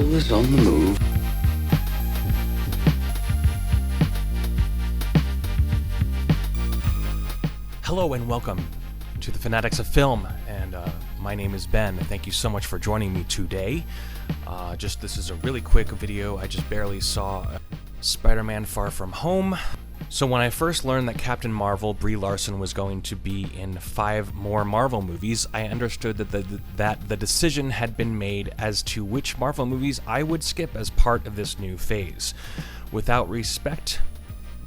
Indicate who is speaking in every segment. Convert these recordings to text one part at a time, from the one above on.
Speaker 1: always on the move.
Speaker 2: Hello and welcome to the Fanatics of Film, and my name is Ben. Thank you so much for joining me today. This is a really quick video. I just barely saw Spider-Man Far From Home. So when I first learned that Captain Marvel, Brie Larson, was going to be in 5 more Marvel movies, I understood that the decision had been made as to which Marvel movies I would skip as part of this new phase. Without respect,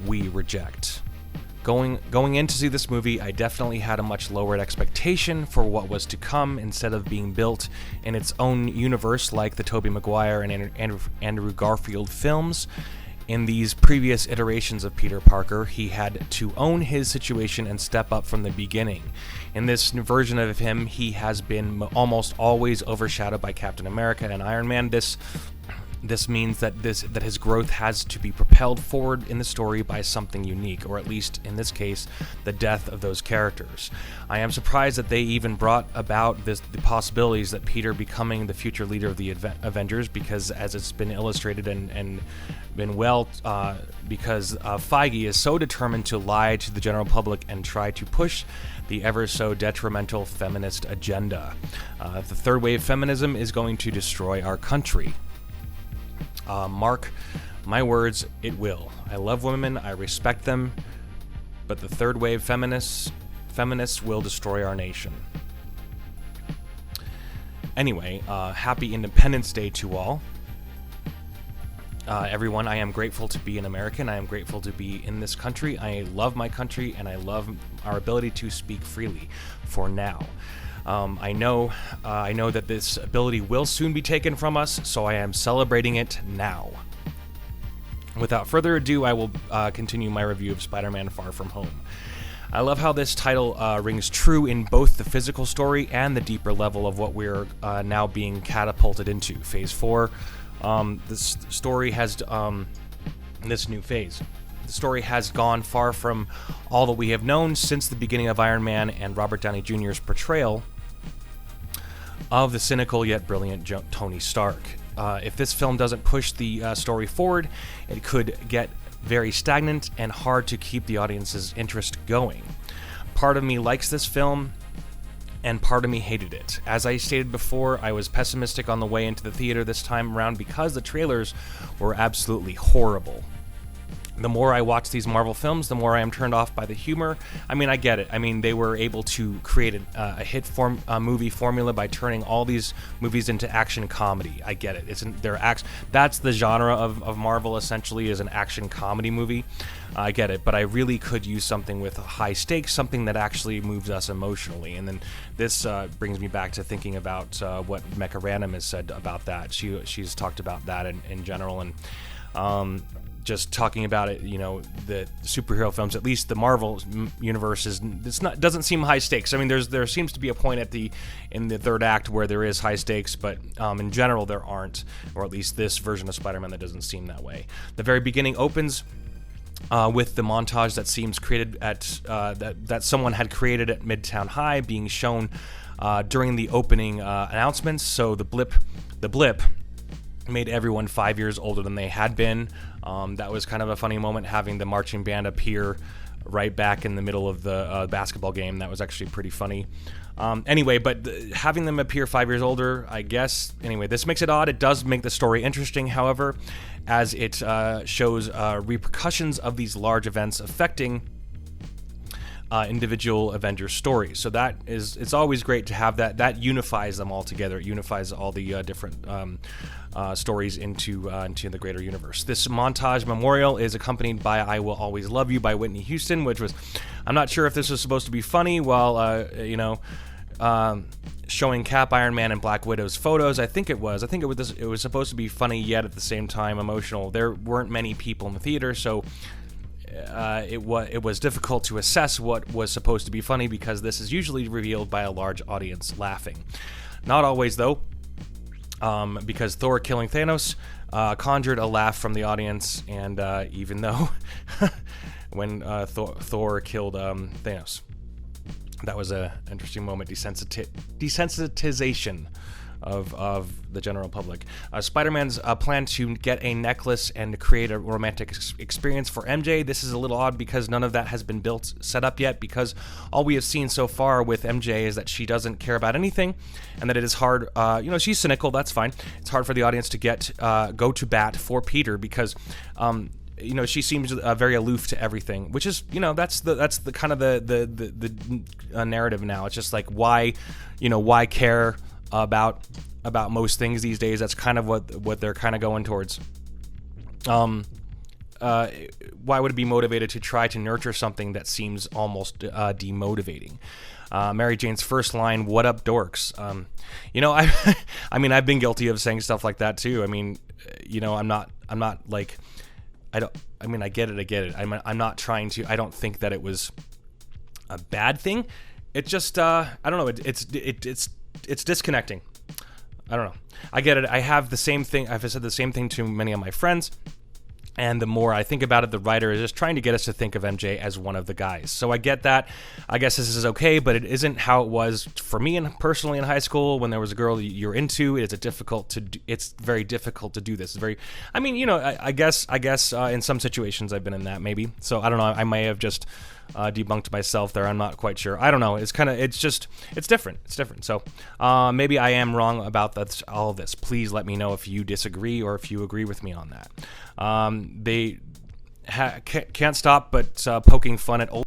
Speaker 2: we reject. Going in to see this movie, I definitely had a much lowered expectation for what was to come instead of being built in its own universe like the Tobey Maguire and Andrew Garfield films. In these previous iterations of Peter Parker, he had to own his situation and step up from the beginning. In this version of him, he has been almost always overshadowed by Captain America and Iron Man. This means that his growth has to be propelled forward in the story by something unique, or at least in this case, the death of those characters. I am surprised that they even brought about the possibilities that Peter becoming the future leader of the Avengers, because as it's been illustrated and been because Feige is so determined to lie to the general public and try to push the ever so detrimental feminist agenda. The third wave feminism is going to destroy our country. Mark my words, it will. I love women, I respect them, but the third wave feminists will destroy our nation. Anyway, happy Independence Day to all. Everyone, I am grateful to be an American. I am grateful to be in this country. I love my country, and I love our ability to speak freely for now. I know that this ability will soon be taken from us, so I am celebrating it now. Without further ado, I will continue my review of Spider-Man Far From Home. I love how this title rings true in both the physical story and the deeper level of what we're now being catapulted into. Phase 4, this story has this new phase. The story has gone far from all that we have known since the beginning of Iron Man and Robert Downey Jr.'s portrayal of the cynical yet brilliant Tony Stark. If this film doesn't push the story forward, it could get very stagnant and hard to keep the audience's interest going. Part of me likes this film, and part of me hated it. As I stated before, I was pessimistic on the way into the theater this time around because the trailers were absolutely horrible. The more I watch these Marvel films, the more I am turned off by the humor. I mean, I get it. I mean, they were able to create a hit movie formula by turning all these movies into action comedy. I get it. That's the genre of Marvel, essentially, is an action comedy movie. I get it, but I really could use something with high stakes, something that actually moves us emotionally. And then this brings me back to thinking about what Mecca Random has said about that. She's talked about that in general, and just talking about it, the superhero films, at least the Marvel universe, doesn't seem high stakes. I mean, there seems to be a point in the third act where there is high stakes, but in general there aren't, or at least this version of Spider-Man that doesn't seem that way. The very beginning opens with the montage that seems created at that someone had created at Midtown High being shown during the opening announcements. So the blip made everyone 5 years older than they had been. That was kind of a funny moment, having the marching band appear right back in the middle of the basketball game. That was actually pretty funny. Anyway, but having them appear 5 years older, I guess. Anyway, this makes it odd. It does make the story interesting, however, as it shows repercussions of these large events affecting individual Avengers stories. So it's always great to have that unifies them all together. It unifies all the different stories into the greater universe. This montage memorial is accompanied by "I Will Always Love You" by Whitney Houston, which was, I'm not sure if this was supposed to be funny while showing Cap, Iron Man, and Black Widow's photos. I think it was supposed to be funny, yet at the same time emotional. There weren't many people in the theater, so it was difficult to assess what was supposed to be funny, because this is usually revealed by a large audience laughing. Not always, though, because Thor killing Thanos conjured a laugh from the audience, and even though when Thor killed Thanos, that was an interesting moment. Desensitization of the general public. Spider-Man's plan to get a necklace and to create a romantic experience for MJ. This is a little odd because none of that has been set up yet, because all we have seen so far with MJ is that she doesn't care about anything, and that it is hard, she's cynical, that's fine. It's hard for the audience to go to bat for Peter because she seems very aloof to everything, which is, that's the kind of the narrative now. It's just like, why care about most things these days? That's kind of what they're kind of going towards. Why would it be motivated to try to nurture something that seems almost demotivating? Mary Jane's first line, "What up, dorks?" I've been guilty of saying stuff like that too. I'm not like, I get it. I'm not trying to. I don't think that it was a bad thing. It just, I don't know. It's disconnecting. I don't know. I get it. I have the same thing. I've said the same thing to many of my friends. And the more I think about it, the writer is just trying to get us to think of MJ as one of the guys. So I get that. I guess this is okay, but it isn't how it was for me personally in high school when there was a girl you're into. It's very difficult to do this. It's very, I guess in some situations I've been in that maybe. So I don't know. I may have just debunked myself there. I'm not quite sure. I don't know. It's different. It's different. So maybe I am wrong about all of this. Please let me know if you disagree or if you agree with me on that. They can't stop but poking fun at old